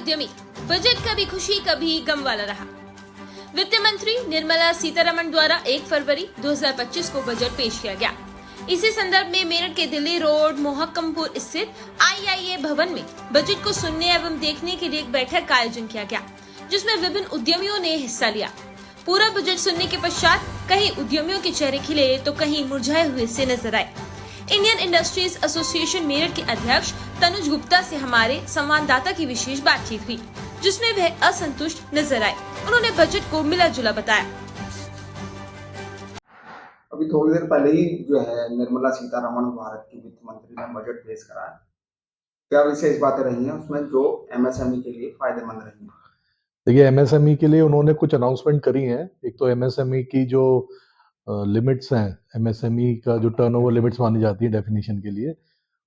उद्यमी। बजट कभी खुशी कभी गम वाला रहा। वित्त मंत्री निर्मला सीतारमण द्वारा 1 फरवरी 2025 को बजट पेश किया गया। इसी संदर्भ में मेरठ के दिल्ली रोड मोहक्कमपुर स्थित IIA भवन में बजट को सुनने एवं देखने के लिए एक बैठक का आयोजन किया गया, जिसमें विभिन्न उद्यमियों ने हिस्सा लिया। पूरा बजट सुनने के पश्चात कहीं उद्यमियों के चेहरे खिले तो कहीं मुरझाए हुए से नजर आए। इंडियन इंडस्ट्रीज एसोसिएशन मेरठ के अध्यक्ष तनुज गुप्ता से हमारे संवाददाता की विशेष बातचीत हुई, जिसमें वह असंतुष्ट नजर आए। उन्होंने बजट को मिला जुला बताया। अभी थोड़ी देर पहले ही जो है निर्मला सीतारमण भारत की वित्त मंत्री ने बजट पेश करा है। क्या विशेष बातें रही हैं उसमें जो MSME के लिए फायदेमंद रही हैं? देखिए, MSME के लिए उन्होंने कुछ अनाउंसमेंट करी हैं। एक तो MSME की जो लिमिट्स हैं, MSME का जो टर्नओवर लिमिट्स मानी जाती है डेफिनेशन के लिए,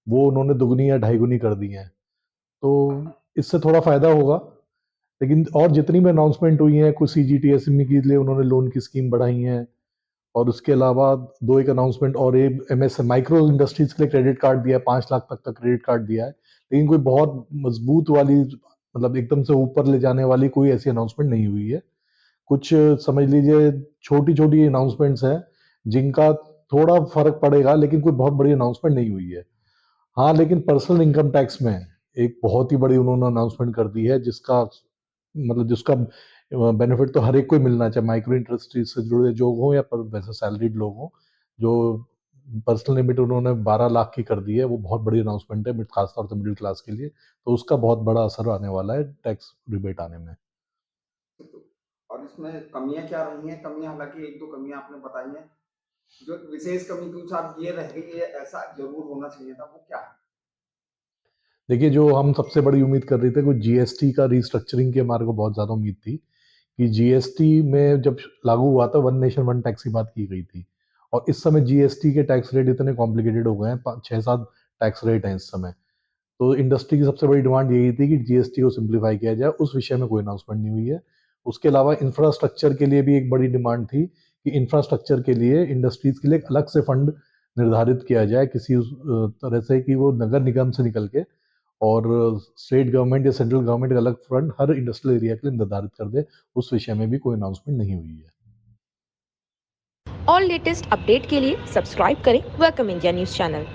वो उन्होंने दुगनी या ढाई गुनी कर दी हैं। तो इससे थोड़ा फायदा होगा। लेकिन और जितनी भी अनाउंसमेंट हुई हैं, कुछ CGT SME के लिए उन्होंने लोन की स्कीम बढ़ाई हैं, और उसके अलावा 2 एक अनाउंसमेंट और एक MS माइक्रो इंडस्ट्रीज के लिए क्रेडिट कार्ड दिया है, 5 लाख तक का क्रेडिट कार्ड दिया है। लेकिन कोई बहुत मजबूत वाली, मतलब एकदम से ऊपर ले जाने वाली कोई ऐसी अनाउंसमेंट नहीं हुई है। कुछ समझ लीजिए छोटी-छोटी अनाउंसमेंट्स हैं, जिनका थोड़ा फर्क पड़ेगा, लेकिन कोई बहुत बड़ी अनाउंसमेंट नहीं हुई है। हाँ, लेकिन पर्सनल इनकम टैक्स में एक बहुत ही बड़ी उन्होंने अनाउंसमेंट कर दी है, जिसका बेनिफिट तो हर एक को ही मिलना चाहिए, माइक्रो इंडस्ट्रीज से जुड़े जो हों या पर वैसे सैलरीड लोग हों। जो पर्सनल लिमिट उन्होंने 12 लाख की कर दी है, वो बहुत बड़ी अनाउंसमेंट है, खासतौर से मिडिल क्लास के लिए। तो उसका बहुत बड़ा असर आने वाला है टैक्स रिबेट आने में। और इसमें कमियां क्या रही हैं? कमियां, हालांकि 1-2 कमियां आपने बताई हैं। जो विशेष कमी कुछ आप ये रह गई है, ऐसा जरूर होना चाहिए था, वो क्या है? देखिए, जो हम सबसे बड़ी उम्मीद कर रहे थे, कुछ GST का रीस्ट्रक्चरिंग की हमारे को बहुत ज़्यादा उम्मीद थी कि GST में जब लागू हुआ था, वन नेशन वन टैक्स की बात की गई थी, और इस समय GST के टैक्स रेट इतने कॉम्प्लिकेटेड हो गए हैं, 6-7 टैक्स रेट हैं इस समय। तो इंडस्ट्री की सबसे बड़ी डिमांड यही थी कि GST को सिंप्लीफाई किया जाए। उस विषय में कोई अनाउंसमेंट नहीं हुई है। उसके अलावा इंफ्रास्ट्रक्चर के लिए भी एक बड़ी डिमांड थी कि इंफ्रास्ट्रक्चर के लिए इंडस्ट्रीज के लिए एक अलग से फंड निर्धारित किया जाए, किसी तरह से कि वो नगर निगम से निकल के और स्टेट गवर्नमेंट या सेंट्रल गवर्नमेंट का अलग फंड हर इंडस्ट्रियल एरिया के लिए निर्धारित कर दे। उस विषय में भी कोई अनाउंसमेंट नहीं हुई है। और लेटेस्ट अपडेट के लिए सब्सक्राइब करें वेलकम इंडिया न्यूज चैनल।